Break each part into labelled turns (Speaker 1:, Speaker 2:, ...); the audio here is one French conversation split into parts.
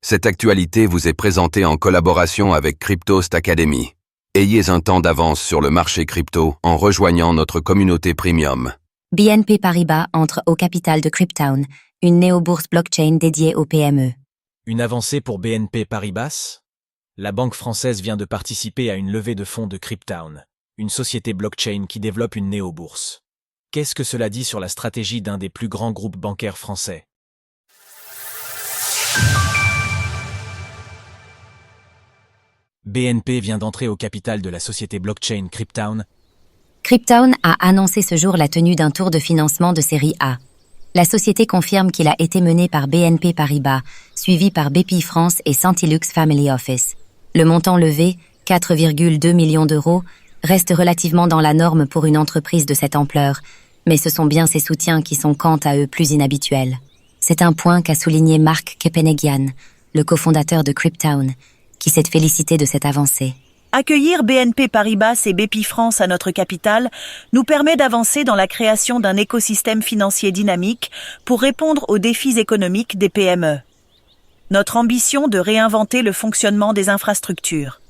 Speaker 1: Cette actualité vous est présentée en collaboration avec Cryptost Academy. Ayez un temps d'avance sur le marché crypto en rejoignant notre communauté premium.
Speaker 2: BNP Paribas entre au capital de Cryptown, une néobourse blockchain dédiée aux PME.
Speaker 3: Une avancée pour BNP Paribas? La banque française vient de participer à une levée de fonds de Cryptown, une société blockchain qui développe une néobourse. Qu'est-ce que cela dit sur la stratégie d'un des plus grands groupes bancaires français? BNP vient d'entrer au capital de la société blockchain Cryptown.
Speaker 2: Cryptown a annoncé ce jour la tenue d'un tour de financement de série A. La société confirme qu'il a été mené par BNP Paribas, suivi par Bpifrance et Santilux Family Office. Le montant levé, 4,2 millions d'euros, reste relativement dans la norme pour une entreprise de cette ampleur, mais ce sont bien ses soutiens qui sont quant à eux plus inhabituels. C'est un point qu'a souligné Mark Kepenegian, le cofondateur de Cryptown, qui s'est félicité de cette avancée.
Speaker 4: Accueillir BNP Paribas et Bpifrance à notre capitale nous permet d'avancer dans la création d'un écosystème financier dynamique pour répondre aux défis économiques des PME. Notre ambition de réinventer le fonctionnement des infrastructures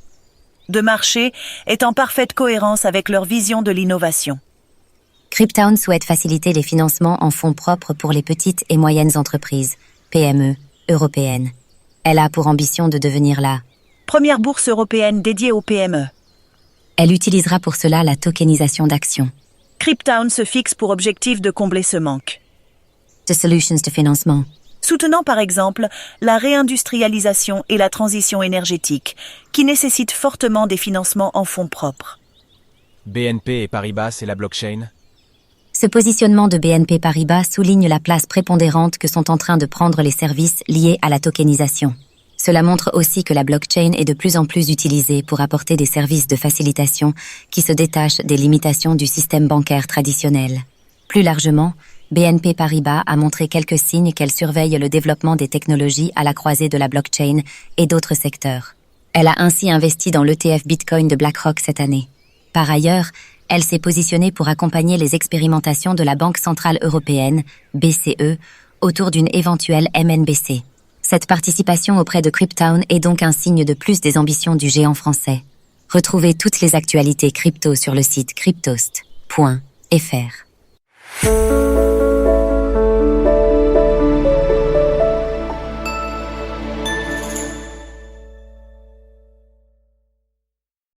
Speaker 4: de marché est en parfaite cohérence avec leur vision de l'innovation.
Speaker 2: Cryptown souhaite faciliter les financements en fonds propres pour les petites et moyennes entreprises, PME, européennes. Elle a pour ambition de devenir la
Speaker 4: première bourse européenne dédiée aux PME.
Speaker 2: Elle utilisera pour cela la tokenisation d'actions.
Speaker 4: Cryptown se fixe pour objectif de combler ce manque.
Speaker 2: The solutions de financement.
Speaker 4: Soutenant par exemple la réindustrialisation et la transition énergétique, qui nécessitent fortement des financements en fonds propres.
Speaker 3: BNP et Paribas et la blockchain?
Speaker 2: Ce positionnement de BNP Paribas souligne la place prépondérante que sont en train de prendre les services liés à la tokenisation. Cela montre aussi que la blockchain est de plus en plus utilisée pour apporter des services de facilitation qui se détachent des limitations du système bancaire traditionnel. Plus largement, BNP Paribas a montré quelques signes qu'elle surveille le développement des technologies à la croisée de la blockchain et d'autres secteurs. Elle a ainsi investi dans l'ETF Bitcoin de BlackRock cette année. Par ailleurs, elle s'est positionnée pour accompagner les expérimentations de la Banque centrale européenne, BCE, autour d'une éventuelle MNBC. Cette participation auprès de Cryptown est donc un signe de plus des ambitions du géant français. Retrouvez toutes les actualités crypto sur le site cryptost.fr.